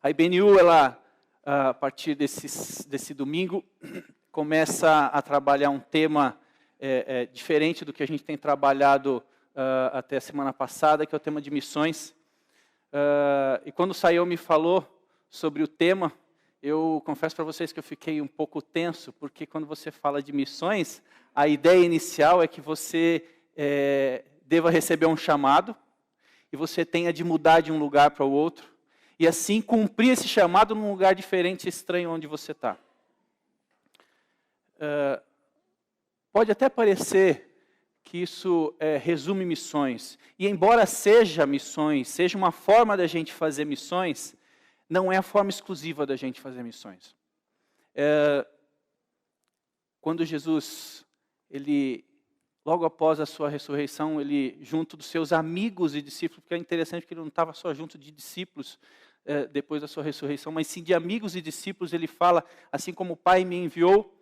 A IBNU, ela, a partir desse domingo, começa a trabalhar um tema diferente do que a gente tem trabalhado até a semana passada, que é o tema de missões. E quando o Sayão me falou sobre o tema, eu confesso para vocês que eu fiquei um pouco tenso, porque quando você fala de missões, a ideia inicial é que você deva receber um chamado, e você tenha de mudar de um lugar para o outro, e assim cumprir esse chamado num lugar diferente e estranho onde você está. Pode até parecer que isso resume missões, e embora seja missões, seja uma forma da gente fazer missões, não é a forma exclusiva da gente fazer missões. Quando Jesus, logo após a sua ressurreição, ele, junto dos seus amigos e discípulos, porque é interessante que ele não estava só junto de discípulos depois da sua ressurreição, mas sim de amigos e discípulos, ele fala, assim como o Pai me enviou,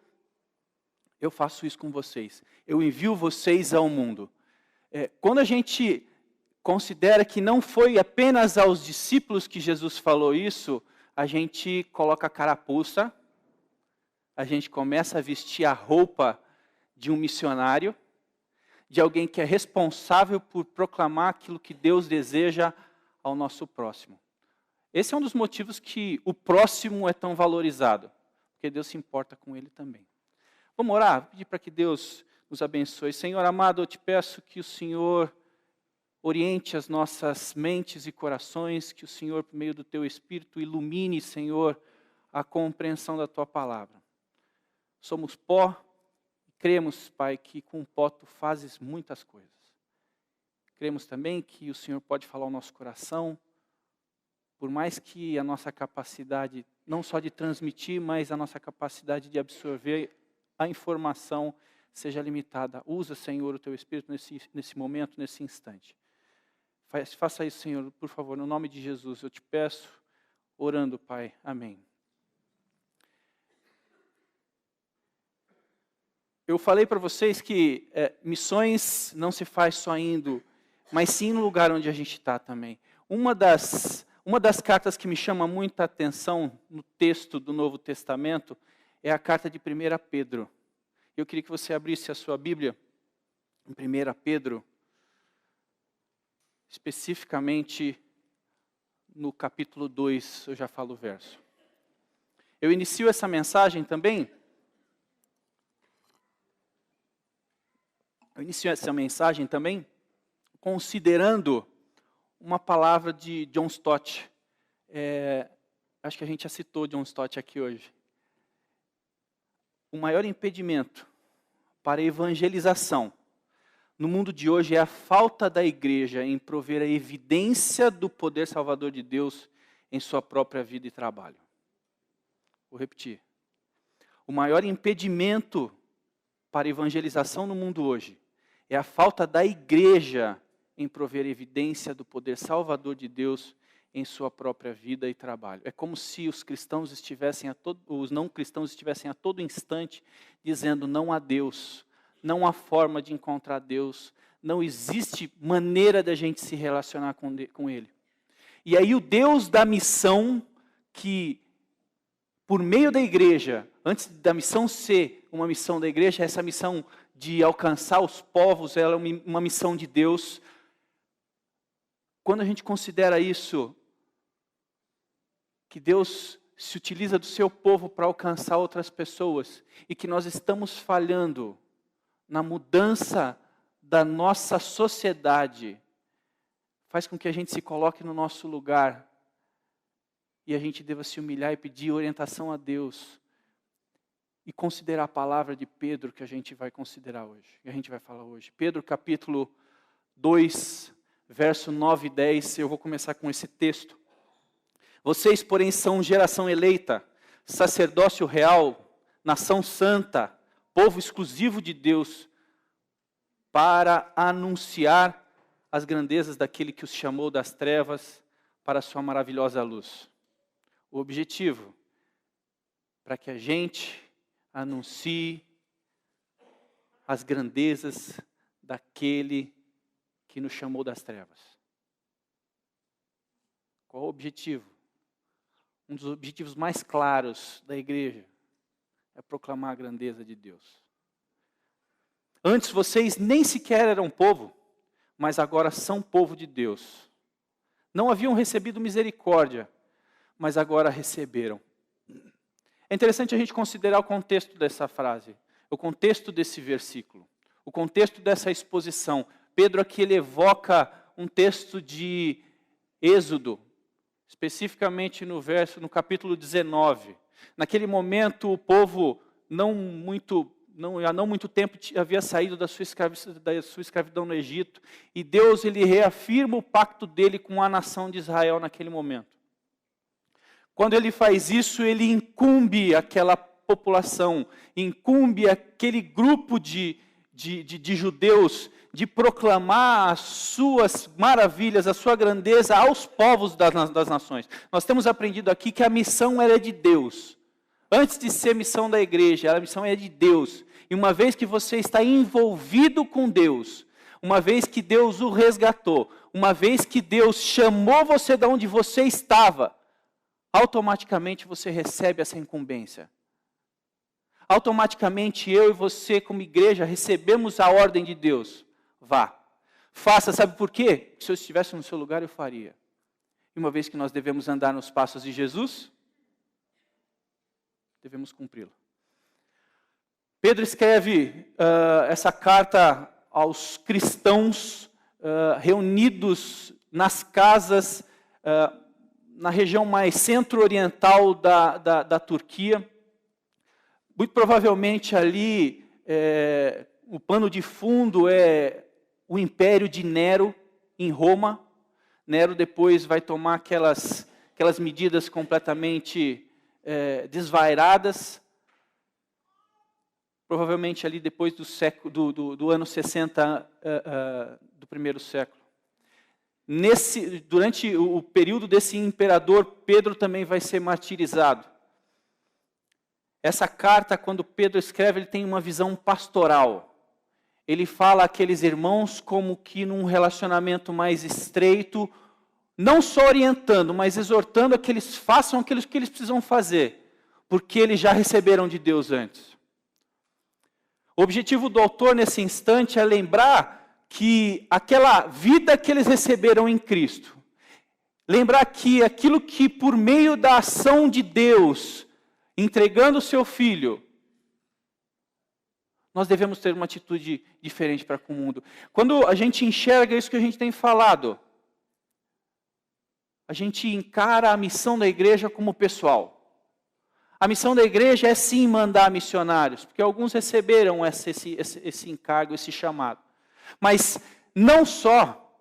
eu faço isso com vocês. Eu envio vocês ao mundo. Quando a gente considera que não foi apenas aos discípulos que Jesus falou isso, a gente coloca a carapuça, a gente começa a vestir a roupa de um missionário, de alguém que é responsável por proclamar aquilo que Deus deseja ao nosso próximo. Esse é um dos motivos que o próximo é tão valorizado, porque Deus se importa com ele também. Vamos orar? Vou pedir para que Deus nos abençoe. Senhor amado, eu te peço que o Senhor oriente as nossas mentes e corações, que o Senhor, por meio do teu Espírito, ilumine, Senhor, a compreensão da tua palavra. Somos pó, cremos, Pai, que com pó tu fazes muitas coisas. Cremos também que o Senhor pode falar ao nosso coração, por mais que a nossa capacidade, não só de transmitir, mas a nossa capacidade de absorver a informação seja limitada. Usa, Senhor, o teu Espírito nesse momento, nesse instante. Faça isso, Senhor, por favor, no nome de Jesus. Eu te peço, orando, Pai. Amém. Eu falei para vocês que missões não se faz só indo, mas sim no lugar onde a gente está também. Uma das cartas que me chama muita atenção no texto do Novo Testamento é a carta de 1 Pedro. Eu queria que você abrisse a sua Bíblia em 1 Pedro, especificamente no capítulo 2, eu já falo o verso. Eu inicio essa mensagem também considerando uma palavra de John Stott. Acho que a gente já citou John Stott aqui hoje. O maior impedimento para a evangelização no mundo de hoje é a falta da igreja em prover a evidência do poder salvador de Deus em sua própria vida e trabalho. Vou repetir. O maior impedimento para a evangelização no mundo hoje é a falta da igreja em prover evidência do poder salvador de Deus em sua própria vida e trabalho. É como se os não cristãos estivessem a todo instante dizendo não há Deus, não há forma de encontrar Deus, não existe maneira da gente se relacionar com Ele. E aí o Deus da missão, que por meio da igreja, antes da missão ser uma missão da igreja, essa missão de alcançar os povos, ela é uma missão de Deus. Quando a gente considera isso, que Deus se utiliza do seu povo para alcançar outras pessoas, e que nós estamos falhando na mudança da nossa sociedade, faz com que a gente se coloque no nosso lugar, e a gente deva se humilhar e pedir orientação a Deus, e considerar a palavra de Pedro que a gente vai considerar hoje, que a gente vai falar hoje. Pedro capítulo 2, verso 9 e 10, eu vou começar com esse texto. Vocês, porém, são geração eleita, sacerdócio real, nação santa, povo exclusivo de Deus, para anunciar as grandezas daquele que os chamou das trevas para a sua maravilhosa luz. O objetivo, para que a gente anuncie as grandezas daquele que nos chamou das trevas. Qual o objetivo? um dos objetivos mais claros da igreja é proclamar a grandeza de Deus. Antes vocês nem sequer eram povo, mas agora são povo de Deus. Não haviam recebido misericórdia, mas agora receberam. É interessante a gente considerar o contexto dessa frase, o contexto desse versículo, o contexto dessa exposição. Pedro aqui ele evoca um texto de Êxodo, especificamente no capítulo 19. Naquele momento o povo há não muito tempo havia saído da sua escravidão no Egito, e Deus ele reafirma o pacto dele com a nação de Israel naquele momento. Quando ele faz isso, ele incumbe aquela população, incumbe aquele grupo de judeus de proclamar as suas maravilhas, a sua grandeza aos povos das nações. Nós temos aprendido aqui que a missão era de Deus. Antes de ser missão da igreja, a missão é de Deus. E uma vez que você está envolvido com Deus, uma vez que Deus o resgatou, uma vez que Deus chamou você de onde você estava, automaticamente você recebe essa incumbência. Automaticamente eu e você como igreja recebemos a ordem de Deus. Vá, faça, sabe por quê? Se eu estivesse no seu lugar eu faria. E uma vez que nós devemos andar nos passos de Jesus, devemos cumpri-lo. Pedro escreve essa carta aos cristãos reunidos nas casas na região mais centro-oriental da Turquia. Muito provavelmente ali o pano de fundo é o império de Nero em Roma. Nero depois vai tomar aquelas medidas completamente desvairadas. Provavelmente ali depois do ano 60 do primeiro século. Durante o período desse imperador, Pedro também vai ser martirizado. Essa carta, quando Pedro escreve, ele tem uma visão pastoral. Ele fala àqueles irmãos como que num relacionamento mais estreito, não só orientando, mas exortando a que eles façam aquilo que eles precisam fazer, porque eles já receberam de Deus antes. O objetivo do autor nesse instante é lembrar que aquela vida que eles receberam em Cristo, lembrar que aquilo que por meio da ação de Deus, entregando o seu Filho, nós devemos ter uma atitude diferente para com o mundo. Quando a gente enxerga isso que a gente tem falado, a gente encara a missão da igreja como pessoal. A missão da igreja é sim mandar missionários, porque alguns receberam esse encargo, esse chamado. Mas não só,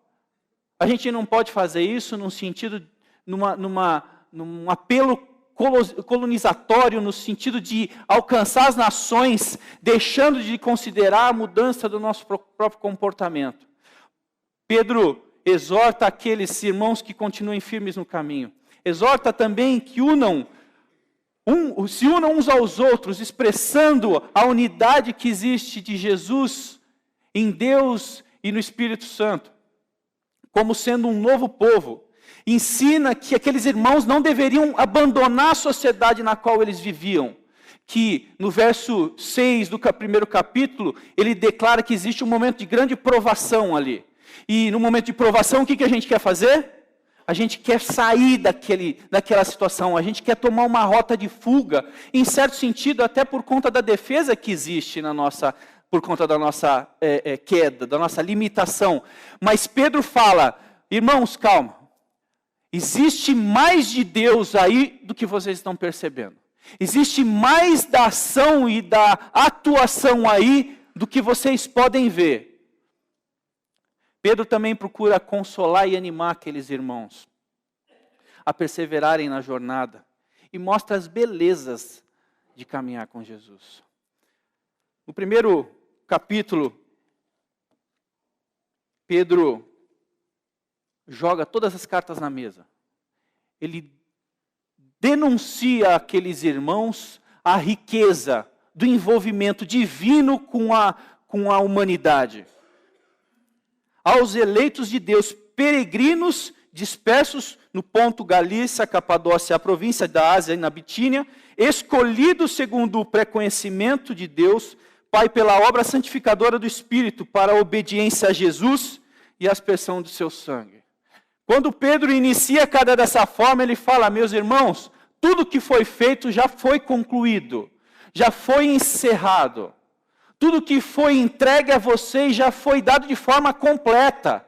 a gente não pode fazer isso num sentido, num apelo colonizatório, no sentido de alcançar as nações, deixando de considerar a mudança do nosso próprio comportamento. Pedro exorta aqueles irmãos que continuem firmes no caminho. Exorta também que se unam uns aos outros, expressando a unidade que existe de Jesus em Deus e no Espírito Santo, como sendo um novo povo. Ensina que aqueles irmãos não deveriam abandonar a sociedade na qual eles viviam, que no verso 6 do primeiro capítulo, ele declara que existe um momento de grande provação ali. E no momento de provação, o que a gente quer fazer? A gente quer sair daquela situação, a gente quer tomar uma rota de fuga, em certo sentido até por conta da defesa que existe por conta da nossa queda, da nossa limitação. Mas Pedro fala, irmãos, calma, existe mais de Deus aí do que vocês estão percebendo. Existe mais da ação e da atuação aí do que vocês podem ver. Pedro também procura consolar e animar aqueles irmãos a perseverarem na jornada e mostra as belezas de caminhar com Jesus. No primeiro capítulo, Pedro joga todas as cartas na mesa. Ele denuncia àqueles irmãos a riqueza do envolvimento divino com a humanidade. Aos eleitos de Deus, peregrinos dispersos no Ponto, Galícia, Capadócia, a província da Ásia e na Bitínia, escolhidos segundo o pré-conhecimento de Deus, Pai, pela obra santificadora do Espírito, para a obediência a Jesus e a aspersão do seu sangue. Quando Pedro inicia cada dessa forma, ele fala: meus irmãos, tudo que foi feito já foi concluído, já foi encerrado. Tudo que foi entregue a vocês já foi dado de forma completa.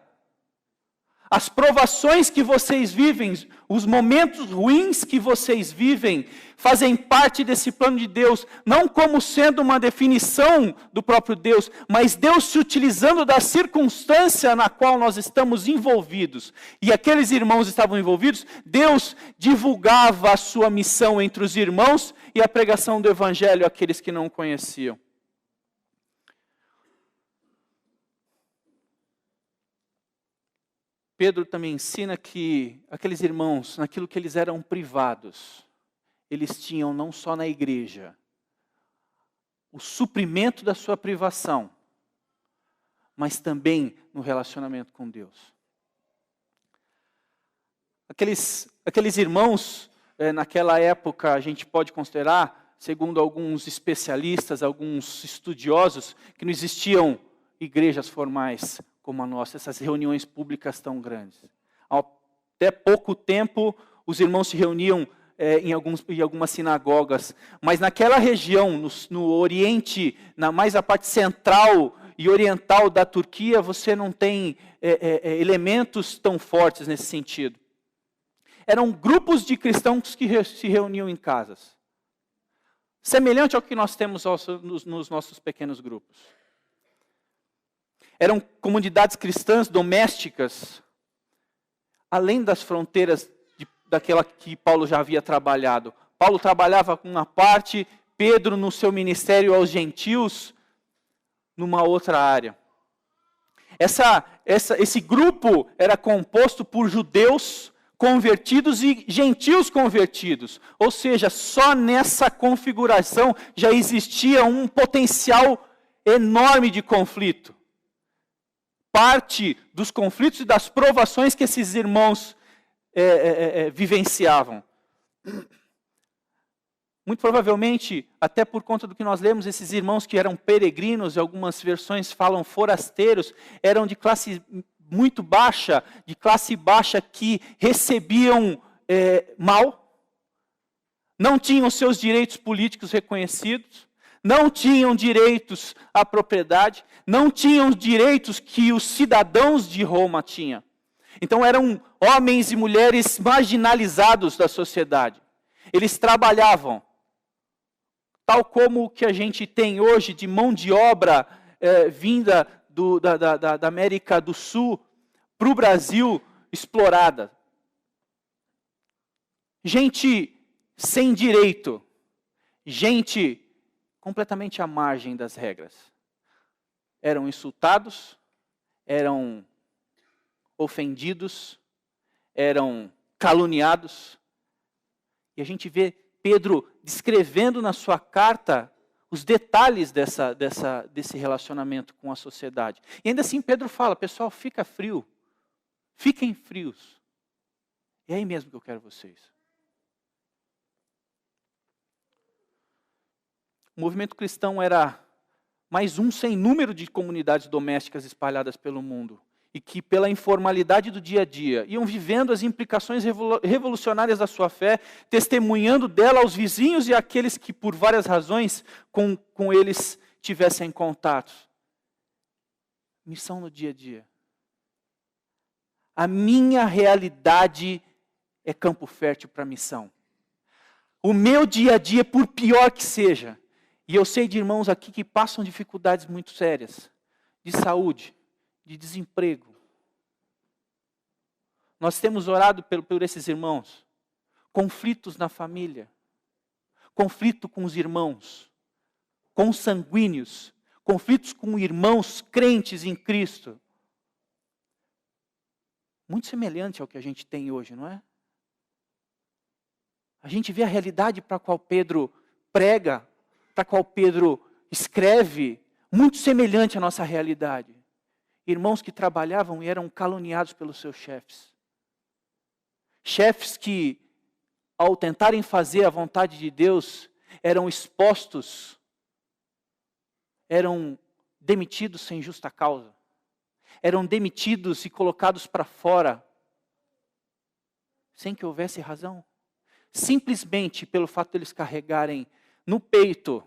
As provações que vocês vivem, os momentos ruins que vocês vivem, fazem parte desse plano de Deus, não como sendo uma definição do próprio Deus, mas Deus se utilizando da circunstância na qual nós estamos envolvidos. E aqueles irmãos estavam envolvidos, Deus divulgava a sua missão entre os irmãos e a pregação do Evangelho àqueles que não o conheciam. Pedro também ensina que aqueles irmãos, naquilo que eles eram privados, eles tinham não só na igreja o suprimento da sua privação, mas também no relacionamento com Deus. Aqueles irmãos, naquela época, a gente pode considerar, segundo alguns especialistas, alguns estudiosos, que não existiam igrejas formais como a nossa, essas reuniões públicas tão grandes. Até pouco tempo, os irmãos se reuniam em algumas sinagogas, mas naquela região, no Oriente, mais a parte central e oriental da Turquia, você não tem elementos tão fortes nesse sentido. Eram grupos de cristãos que se reuniam em casas, semelhante ao que nós temos nos nossos pequenos grupos. Eram comunidades cristãs domésticas, além das fronteiras daquela que Paulo já havia trabalhado. Paulo trabalhava com uma parte, Pedro no seu ministério aos gentios, numa outra área. Esse grupo era composto por judeus convertidos e gentios convertidos. Ou seja, só nessa configuração já existia um potencial enorme de conflito. Parte dos conflitos e das provações que esses irmãos vivenciavam. Muito provavelmente, até por conta do que nós lemos, esses irmãos que eram peregrinos, e algumas versões falam forasteiros, eram de classe muito baixa, de classe baixa que recebiam mal, não tinham seus direitos políticos reconhecidos, não tinham direitos à propriedade, não tinham direitos que os cidadãos de Roma tinham. Então eram homens e mulheres marginalizados da sociedade. Eles trabalhavam, tal como o que a gente tem hoje de mão de obra vinda da América do Sul para o Brasil explorada. Gente sem direito, gente completamente à margem das regras. Eram insultados, eram ofendidos, eram caluniados. E a gente vê Pedro descrevendo na sua carta os detalhes desse relacionamento com a sociedade. E ainda assim Pedro fala: pessoal, fica frio, fiquem frios. É aí mesmo que eu quero vocês. O movimento cristão era mais um sem número de comunidades domésticas espalhadas pelo mundo, e que pela informalidade do dia a dia, iam vivendo as implicações revolucionárias da sua fé, testemunhando dela aos vizinhos e àqueles que por várias razões com eles tivessem contato. Missão no dia a dia. A minha realidade é campo fértil para a missão. O meu dia a dia, por pior que seja, e eu sei de irmãos aqui que passam dificuldades muito sérias, de saúde, de desemprego. Nós temos orado por esses irmãos. Conflitos na família, conflito com os irmãos, consanguíneos, conflitos com irmãos crentes em Cristo. Muito semelhante ao que a gente tem hoje, não é? A gente vê a realidade para a qual Pedro prega, para a qual Pedro escreve, muito semelhante à nossa realidade. Irmãos que trabalhavam e eram caluniados pelos seus chefes. Chefes que, ao tentarem fazer a vontade de Deus, eram expostos, eram demitidos sem justa causa. Eram demitidos e colocados para fora, sem que houvesse razão. Simplesmente pelo fato de eles carregarem no peito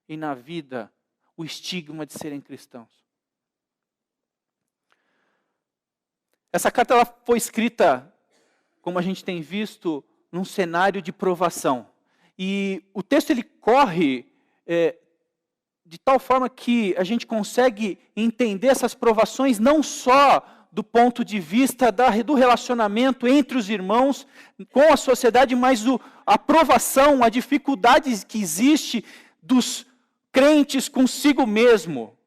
e na vida o estigma de serem cristãos. Essa carta ela foi escrita, como a gente tem visto, num cenário de provação. E o texto ele corre de tal forma que a gente consegue entender essas provações não só do ponto de vista do relacionamento entre os irmãos com a sociedade, mas a provação, a dificuldade que existe dos crentes consigo mesmo.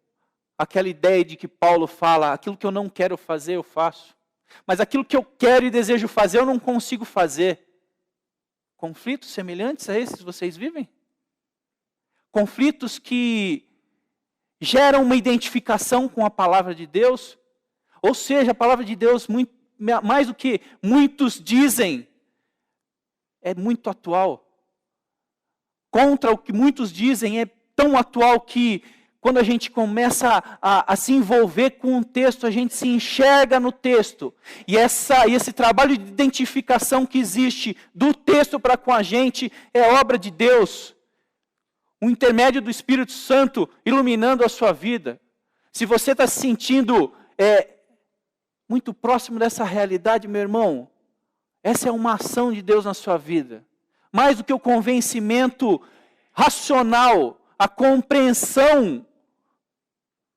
Aquela ideia de que Paulo fala, aquilo que eu não quero fazer, eu faço. Mas aquilo que eu quero e desejo fazer, eu não consigo fazer. Conflitos semelhantes a esses vocês vivem? Conflitos que geram uma identificação com a palavra de Deus. Ou seja, a palavra de Deus, mais do que muitos dizem, é muito atual. Contra o que muitos dizem, é tão atual que quando a gente começa a se envolver com um texto, a gente se enxerga no texto. E esse trabalho de identificação que existe do texto para com a gente é obra de Deus. O intermédio do Espírito Santo iluminando a sua vida. Se você está se sentindo muito próximo dessa realidade, meu irmão, essa é uma ação de Deus na sua vida. Mais do que o convencimento racional, a compreensão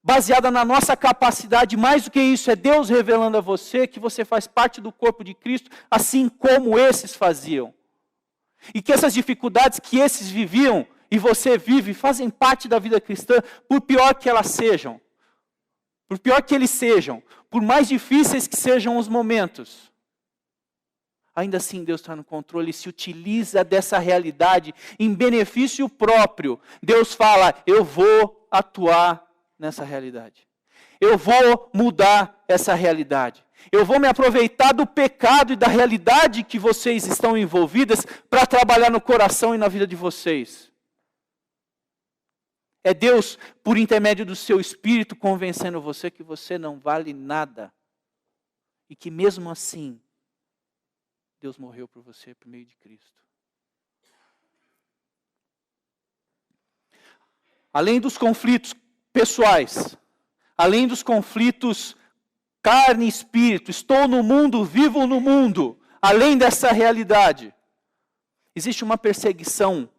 baseada na nossa capacidade, mais do que isso, é Deus revelando a você que você faz parte do corpo de Cristo, assim como esses faziam. E que essas dificuldades que esses viviam, e você vive, fazem parte da vida cristã, por pior que elas sejam. Por pior que eles sejam, por mais difíceis que sejam os momentos. Ainda assim Deus está no controle e se utiliza dessa realidade em benefício próprio. Deus fala, eu vou atuar nessa realidade. Eu vou mudar essa realidade. Eu vou me aproveitar do pecado e da realidade que vocês estão envolvidas para trabalhar no coração e na vida de vocês. É Deus, por intermédio do seu Espírito, convencendo você que você não vale nada. E que mesmo assim, Deus morreu por você por meio de Cristo. Além dos conflitos pessoais, além dos conflitos carne e espírito, estou no mundo, vivo no mundo, além dessa realidade, existe uma perseguição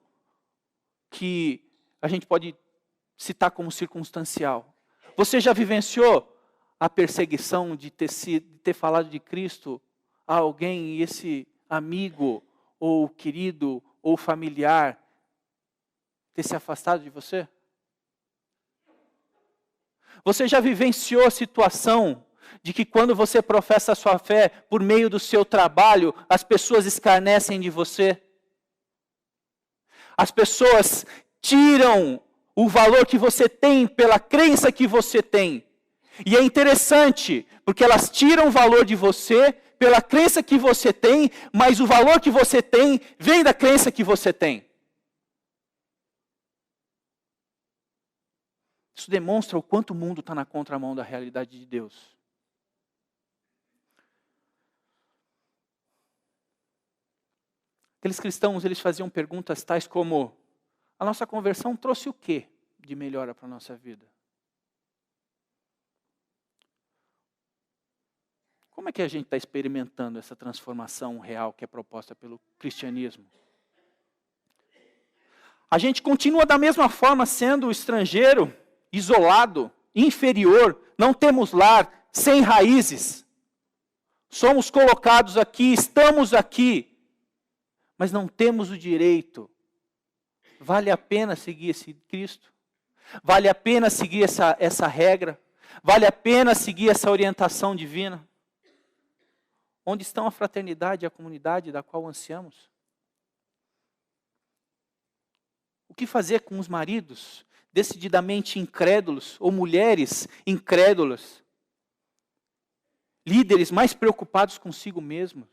que a gente pode citar como circunstancial. Você já vivenciou a perseguição de ter falado de Cristo a alguém e esse amigo, ou querido, ou familiar ter se afastado de você? Você já vivenciou a situação de que quando você professa a sua fé por meio do seu trabalho, as pessoas escarnecem de você? As pessoas tiram o valor que você tem pela crença que você tem. E é interessante, porque elas tiram o valor de você pela crença que você tem, mas o valor que você tem vem da crença que você tem. Isso demonstra o quanto o mundo está na contramão da realidade de Deus. Aqueles cristãos, eles faziam perguntas tais como: a nossa conversão trouxe o quê de melhora para a nossa vida? Como é que a gente está experimentando essa transformação real que é proposta pelo cristianismo? A gente continua da mesma forma sendo estrangeiro, isolado, inferior, não temos lar, sem raízes. Somos colocados aqui, estamos aqui, mas não temos o direito. Vale a pena seguir esse Cristo? Vale a pena seguir essa regra? Vale a pena seguir essa orientação divina? Onde estão a fraternidade e a comunidade da qual ansiamos? O que fazer com os maridos decididamente incrédulos ou mulheres incrédulas? Líderes mais preocupados consigo mesmos?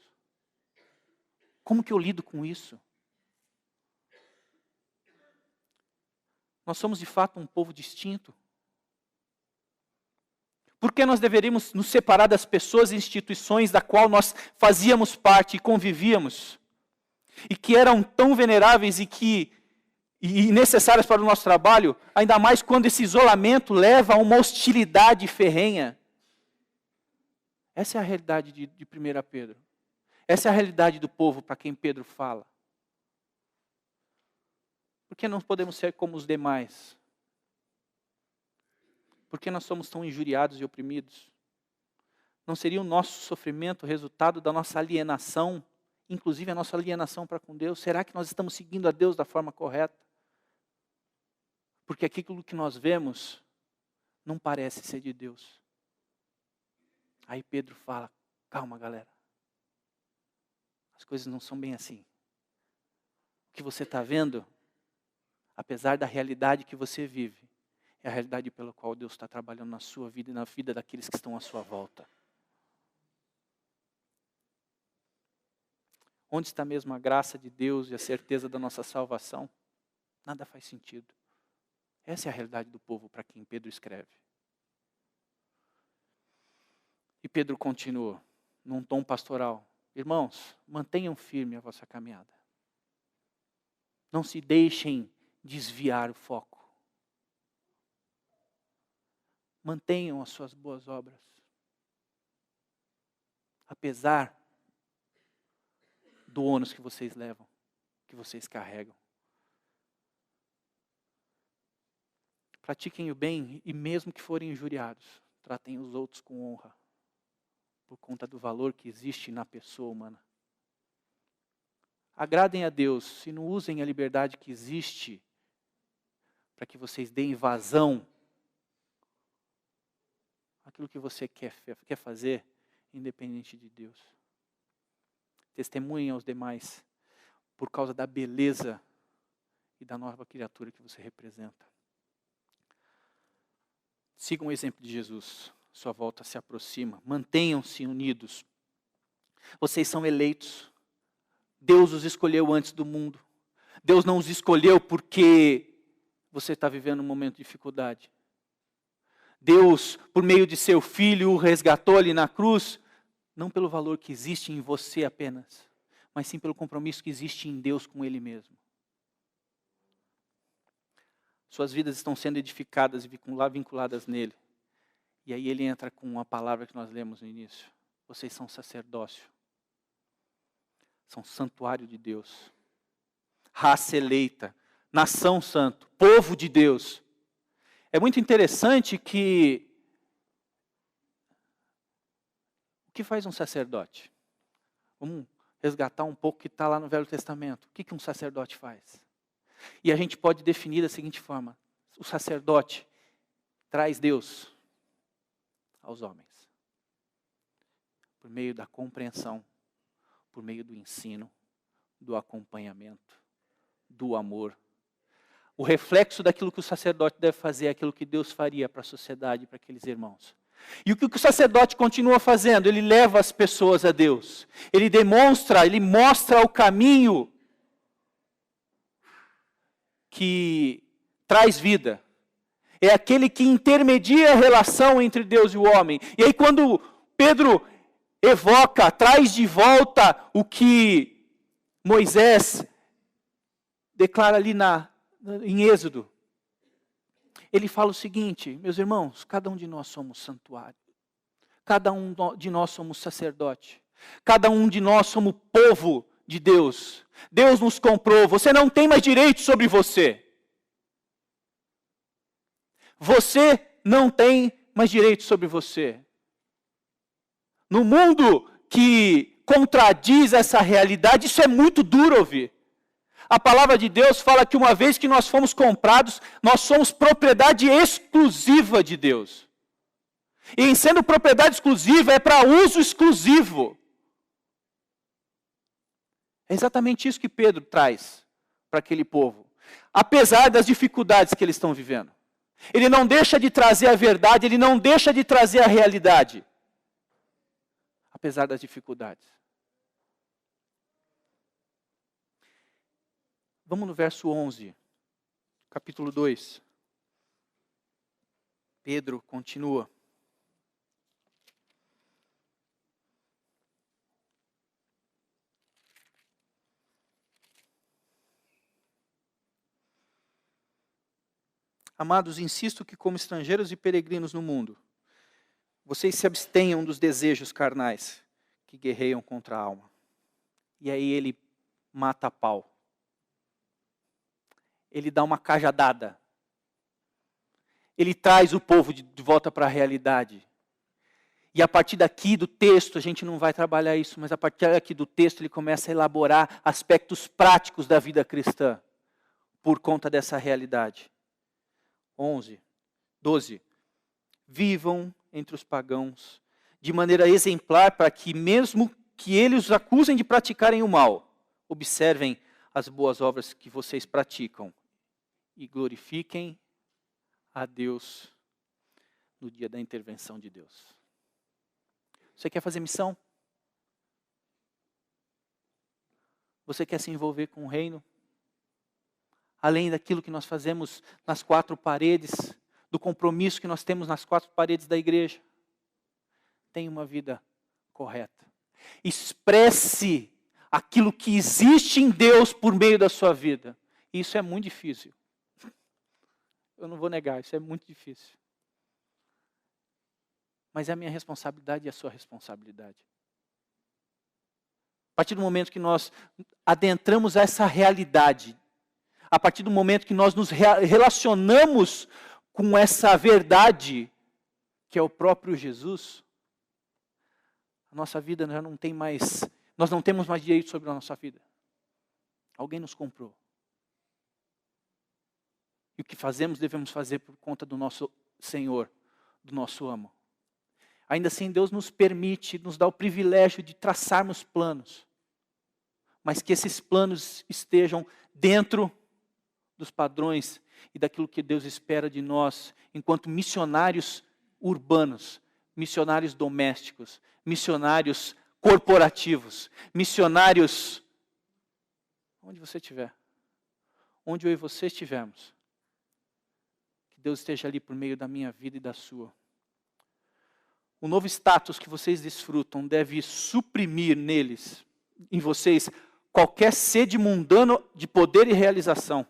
Como que eu lido com isso? Nós somos de fato um povo distinto. Por que nós deveríamos nos separar das pessoas e instituições da qual nós fazíamos parte e convivíamos? E que eram tão veneráveis e necessárias para o nosso trabalho, ainda mais quando esse isolamento leva a uma hostilidade ferrenha. Essa é a realidade de 1 Pedro. Essa é a realidade do povo para quem Pedro fala. Por que não podemos ser como os demais? Por que nós somos tão injuriados e oprimidos? Não seria o nosso sofrimento resultado da nossa alienação, inclusive a nossa alienação para com Deus? Será que nós estamos seguindo a Deus da forma correta? Porque aquilo que nós vemos não parece ser de Deus. Aí Pedro fala, calma galera, as coisas não são bem assim. O que você está vendo, apesar da realidade que você vive, é a realidade pela qual Deus está trabalhando na sua vida e na vida daqueles que estão à sua volta. Onde está mesmo a graça de Deus e a certeza da nossa salvação? Nada faz sentido. Essa é a realidade do povo para quem Pedro escreve. E Pedro continua, num tom pastoral. Irmãos, mantenham firme a vossa caminhada. Não se deixem desviar o foco. Mantenham as suas boas obras. Apesar do ônus que vocês levam, que vocês carregam. Pratiquem o bem e mesmo que forem injuriados, tratem os outros com honra, por conta do valor que existe na pessoa humana. Agradem a Deus e não usem a liberdade que existe para que vocês deem vazão àquilo que você quer fazer, independente de Deus. Testemunhem aos demais por causa da beleza e da nova criatura que você representa. Sigam o exemplo de Jesus. Sua volta se aproxima. Mantenham-se unidos. Vocês são eleitos. Deus os escolheu antes do mundo. Deus não os escolheu porque você está vivendo um momento de dificuldade. Deus, por meio de seu Filho, o resgatou ali na cruz, não pelo valor que existe em você apenas, mas sim pelo compromisso que existe em Deus com Ele mesmo. Suas vidas estão sendo edificadas e vinculadas nele. E aí ele entra com uma palavra que nós lemos no início. Vocês são sacerdócio. São santuário de Deus. Raça eleita. Nação santa. Povo de Deus. É muito interessante que... O que faz um sacerdote? Vamos resgatar um pouco o que está lá no Velho Testamento. O que um sacerdote faz? E a gente pode definir da seguinte forma. O sacerdote traz Deus aos homens. Por meio da compreensão, por meio do ensino, do acompanhamento, do amor. O reflexo daquilo que o sacerdote deve fazer é aquilo que Deus faria para a sociedade, para aqueles irmãos. E o que o sacerdote continua fazendo? Ele leva as pessoas a Deus. Ele demonstra, ele mostra o caminho que traz vida. É aquele que intermedia a relação entre Deus e o homem. E aí quando Pedro evoca, traz de volta o que Moisés declara ali em Êxodo. Ele fala o seguinte, meus irmãos, cada um de nós somos santuário. Cada um de nós somos sacerdote. Cada um de nós somos povo de Deus. Deus nos comprou. Você não tem mais direito sobre você. Você não tem mais direito sobre você. No mundo que contradiz essa realidade, isso é muito duro ouvir. A palavra de Deus fala que uma vez que nós fomos comprados, nós somos propriedade exclusiva de Deus. E em sendo propriedade exclusiva, é para uso exclusivo. É exatamente isso que Pedro traz para aquele povo. Apesar das dificuldades que eles estão vivendo. Ele não deixa de trazer a verdade, ele não deixa de trazer a realidade. Apesar das dificuldades. Vamos no verso 11, capítulo 2. Pedro continua. Amados, insisto que como estrangeiros e peregrinos no mundo, vocês se abstenham dos desejos carnais que guerreiam contra a alma. E aí ele mata a pau. Ele dá uma cajadada. Ele traz o povo de volta para a realidade. E a partir daqui do texto, a gente não vai trabalhar isso, mas a partir daqui do texto ele começa a elaborar aspectos práticos da vida cristã, por conta dessa realidade. 12. Vivam entre os pagãos de maneira exemplar, para que mesmo que eles os acusem de praticarem o mal, observem as boas obras que vocês praticam e glorifiquem a Deus no dia da intervenção de Deus. Você quer fazer missão? Você quer se envolver com o reino? Além daquilo que nós fazemos nas quatro paredes, do compromisso que nós temos nas quatro paredes da igreja. Tenha uma vida correta. Expresse aquilo que existe em Deus por meio da sua vida. Isso é muito difícil. Eu não vou negar, isso é muito difícil. Mas é a minha responsabilidade e a sua responsabilidade. A partir do momento que nós adentramos essa realidade, a partir do momento que nós nos relacionamos com essa verdade, que é o próprio Jesus, a nossa vida já não tem mais, nós não temos mais direito sobre a nossa vida. Alguém nos comprou. E o que fazemos, devemos fazer por conta do nosso Senhor, do nosso amo. Ainda assim, Deus nos permite, nos dá o privilégio de traçarmos planos. Mas que esses planos estejam dentro dos padrões e daquilo que Deus espera de nós, enquanto missionários urbanos, missionários domésticos, missionários corporativos, missionários onde você estiver, onde eu e você estivermos. Que Deus esteja ali por meio da minha vida e da sua. O novo status que vocês desfrutam deve suprimir neles, em vocês, qualquer sede mundana de poder e realização.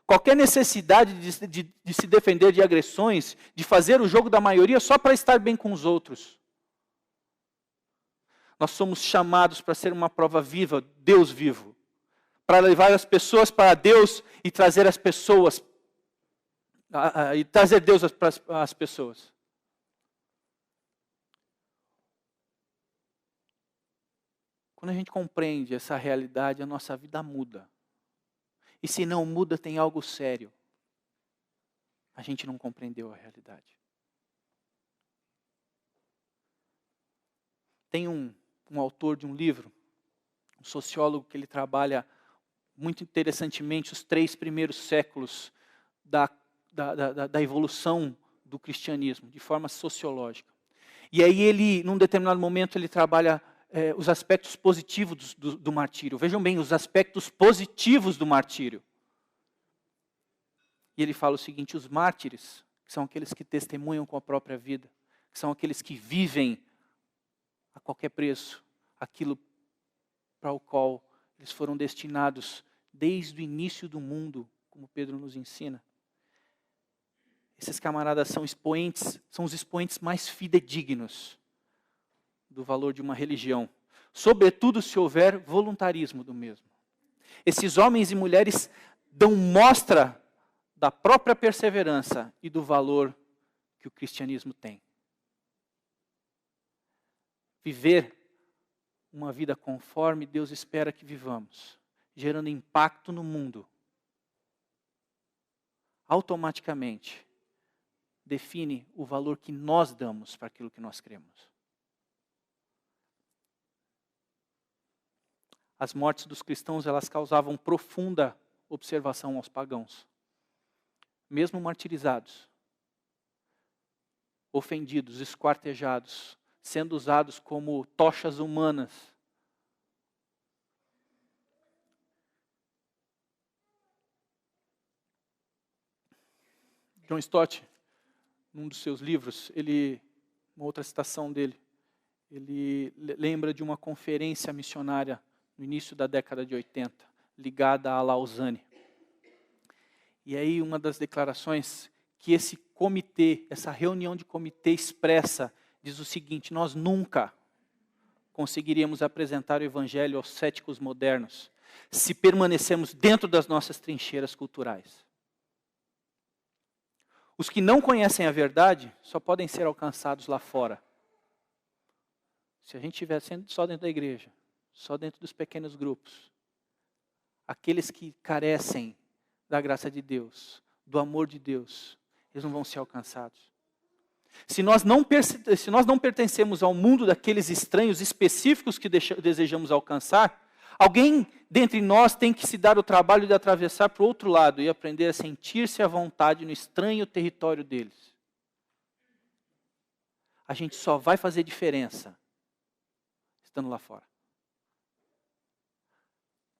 Qualquer necessidade de se defender de agressões, de fazer o jogo da maioria só para estar bem com os outros. Nós somos chamados para ser uma prova viva, Deus vivo. Para levar as pessoas para Deus e trazer as pessoas, e trazer Deus para as pessoas. Quando a gente compreende essa realidade, a nossa vida muda. E se não muda, tem algo sério. A gente não compreendeu a realidade. Tem um autor de um livro, um sociólogo, que ele trabalha muito interessantemente os 3 primeiros séculos da evolução do cristianismo, de forma sociológica. E aí ele, num determinado momento, ele trabalha os aspectos positivos do martírio. Vejam bem, os aspectos positivos do martírio. E ele fala o seguinte: os mártires, que são aqueles que testemunham com a própria vida, que são aqueles que vivem a qualquer preço aquilo para o qual eles foram destinados desde o início do mundo, como Pedro nos ensina. Esses camaradas são expoentes, são os expoentes mais fidedignos do valor de uma religião, sobretudo se houver voluntarismo do mesmo. Esses homens e mulheres dão mostra da própria perseverança e do valor que o cristianismo tem. Viver uma vida conforme Deus espera que vivamos, gerando impacto no mundo, automaticamente define o valor que nós damos para aquilo que nós cremos. As mortes dos cristãos, elas causavam profunda observação aos pagãos. Mesmo martirizados, ofendidos, esquartejados, sendo usados como tochas humanas. John Stott, num dos seus livros, uma outra citação dele, ele lembra de uma conferência missionária no início da década de 80, ligada a Lausanne. E aí uma das declarações que esse comitê, essa reunião de comitê expressa, diz o seguinte: nós nunca conseguiríamos apresentar o evangelho aos céticos modernos se permanecermos dentro das nossas trincheiras culturais. Os que não conhecem a verdade só podem ser alcançados lá fora. Se a gente estiver só dentro da igreja, só dentro dos pequenos grupos, aqueles que carecem da graça de Deus, do amor de Deus, eles não vão ser alcançados. Se nós não pertencemos ao mundo daqueles estranhos específicos que desejamos alcançar, alguém dentre nós tem que se dar o trabalho de atravessar para o outro lado e aprender a sentir-se à vontade no estranho território deles. A gente só vai fazer diferença estando lá fora.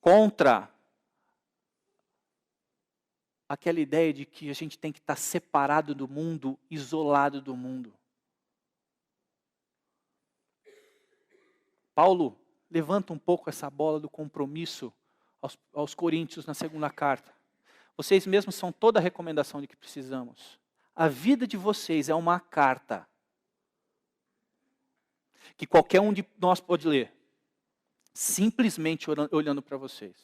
Contra aquela ideia de que a gente tem que estar separado do mundo, isolado do mundo. Paulo levanta um pouco essa bola do compromisso aos Coríntios na segunda carta. Vocês mesmos são toda a recomendação de que precisamos. A vida de vocês é uma carta que qualquer um de nós pode ler, simplesmente olhando para vocês.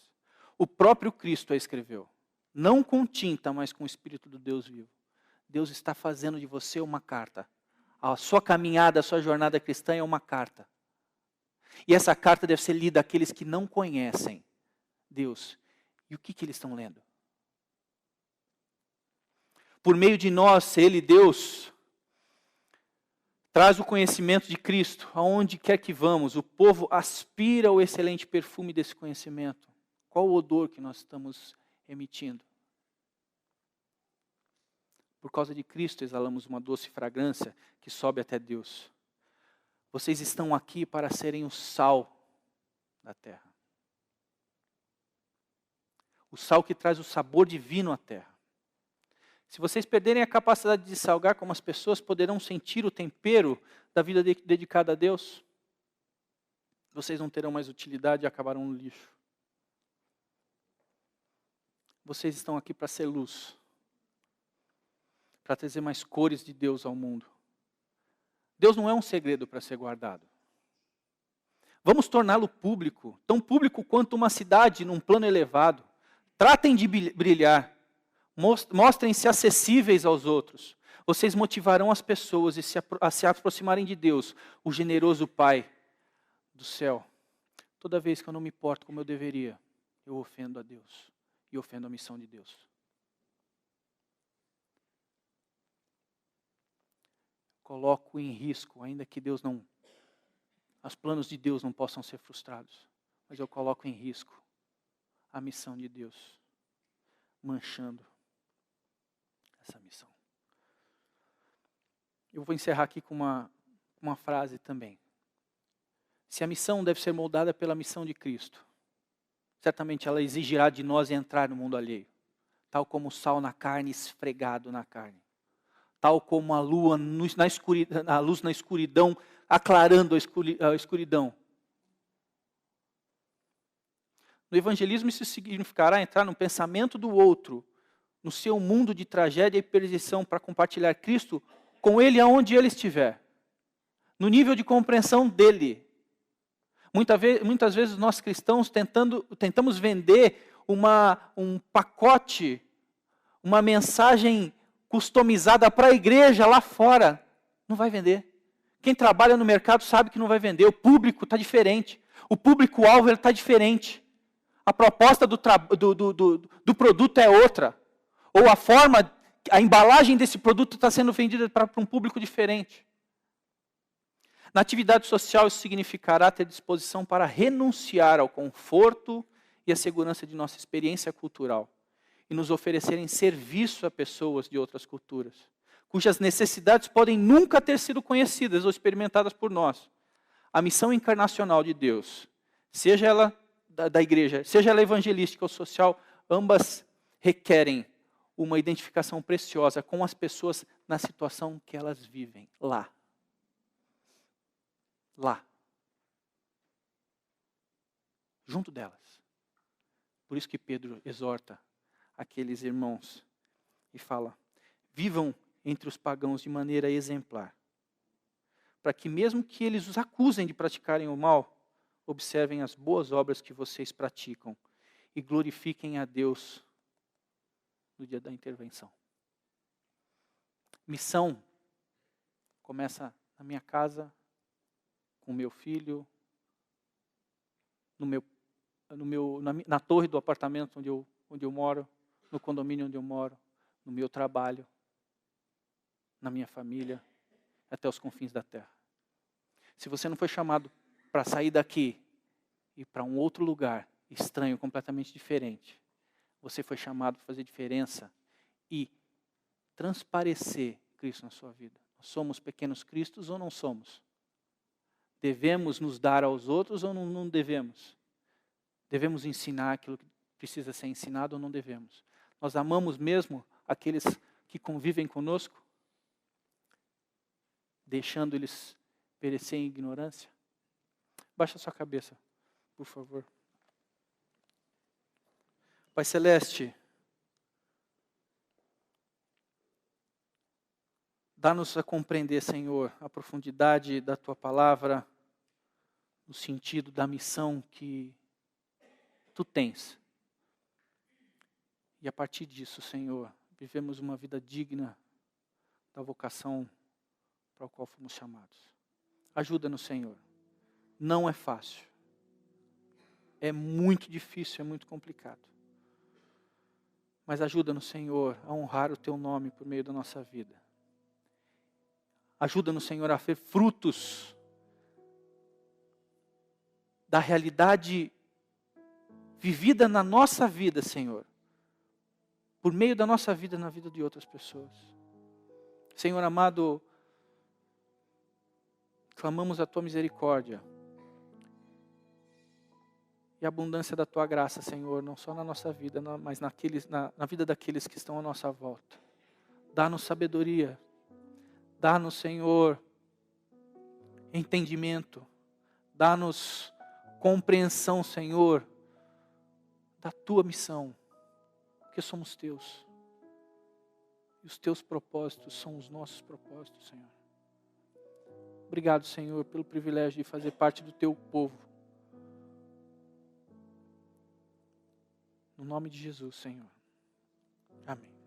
O próprio Cristo a escreveu, não com tinta, mas com o Espírito do Deus vivo. Deus está fazendo de você uma carta. A sua caminhada, a sua jornada cristã é uma carta. E essa carta deve ser lida àqueles que não conhecem Deus. E o que eles estão lendo? Por meio de nós, Ele, Deus, traz o conhecimento de Cristo aonde quer que vamos. O povo aspira o excelente perfume desse conhecimento. Qual o odor que nós estamos emitindo? Por causa de Cristo, exalamos uma doce fragrância que sobe até Deus. Vocês estão aqui para serem o sal da terra. O sal que traz o sabor divino à terra. Se vocês perderem a capacidade de salgar, como as pessoas poderão sentir o tempero da vida dedicada a Deus, vocês não terão mais utilidade e acabarão no lixo. Vocês estão aqui para ser luz, para trazer mais cores de Deus ao mundo. Deus não é um segredo para ser guardado. Vamos torná-lo público, tão público quanto uma cidade num plano elevado. Tratem de brilhar, mostrem-se acessíveis aos outros. Vocês motivarão as pessoas a se aproximarem de Deus, o generoso Pai do céu. Toda vez que eu não me porto como eu deveria, eu ofendo a Deus e ofendo a missão de Deus. Coloco em risco, ainda que os planos de Deus não possam ser frustrados, mas eu coloco em risco a missão de Deus, manchando essa missão. Eu vou encerrar aqui com uma frase também. Se a missão deve ser moldada pela missão de Cristo, certamente ela exigirá de nós entrar no mundo alheio, tal como o sal na carne esfregado na carne. Tal como a luz na escuridão, aclarando a escuridão. No evangelismo isso significará entrar no pensamento do outro, no seu mundo de tragédia e perdição, para compartilhar Cristo com ele aonde ele estiver. No nível de compreensão dele. Muitas vezes nós cristãos tentamos vender um pacote, uma mensagem customizada para a igreja lá fora. Não vai vender. Quem trabalha no mercado sabe que não vai vender. O público está diferente. O público-alvo está diferente. A proposta do produto é outra. Ou a embalagem desse produto está sendo vendida para um público diferente. Na atividade social, isso significará ter disposição para renunciar ao conforto e à segurança de nossa experiência cultural e nos oferecerem serviço a pessoas de outras culturas, cujas necessidades podem nunca ter sido conhecidas ou experimentadas por nós. A missão encarnacional de Deus, seja ela da igreja, seja ela evangelística ou social, ambas requerem uma identificação preciosa com as pessoas na situação que elas vivem, lá. Lá. Junto delas. Por isso que Pedro exorta aqueles irmãos e fala: vivam entre os pagãos de maneira exemplar, para que mesmo que eles os acusem de praticarem o mal, observem as boas obras que vocês praticam e glorifiquem a Deus no dia da intervenção. Missão começa na minha casa, com o meu filho, na torre do apartamento onde eu moro, no condomínio onde eu moro, no meu trabalho, na minha família, até os confins da terra. Se você não foi chamado para sair daqui e para um outro lugar estranho, completamente diferente, você foi chamado para fazer diferença e transparecer Cristo na sua vida. Nós somos pequenos cristos ou não somos? Devemos nos dar aos outros ou não devemos? Devemos ensinar aquilo que precisa ser ensinado ou não devemos? Nós amamos mesmo aqueles que convivem conosco, deixando eles perecer em ignorância? Baixa sua cabeça, por favor. Pai Celeste, dá-nos a compreender, Senhor, a profundidade da Tua palavra, no sentido da missão que Tu tens. E a partir disso, Senhor, vivemos uma vida digna da vocação para a qual fomos chamados. Ajuda-nos, Senhor. Não é fácil. É muito difícil, é muito complicado. Mas ajuda-nos, Senhor, a honrar o Teu nome por meio da nossa vida. Ajuda-nos, Senhor, a ver frutos da realidade vivida na nossa vida, Senhor. Por meio da nossa vida, na vida de outras pessoas. Senhor amado, clamamos a Tua misericórdia e a abundância da Tua graça, Senhor, não só na nossa vida, mas na vida daqueles que estão à nossa volta. Dá-nos sabedoria, dá-nos, Senhor, entendimento, dá-nos compreensão, Senhor, da Tua missão, porque somos Teus. E os Teus propósitos são os nossos propósitos, Senhor. Obrigado, Senhor, pelo privilégio de fazer parte do Teu povo. No nome de Jesus, Senhor. Amém.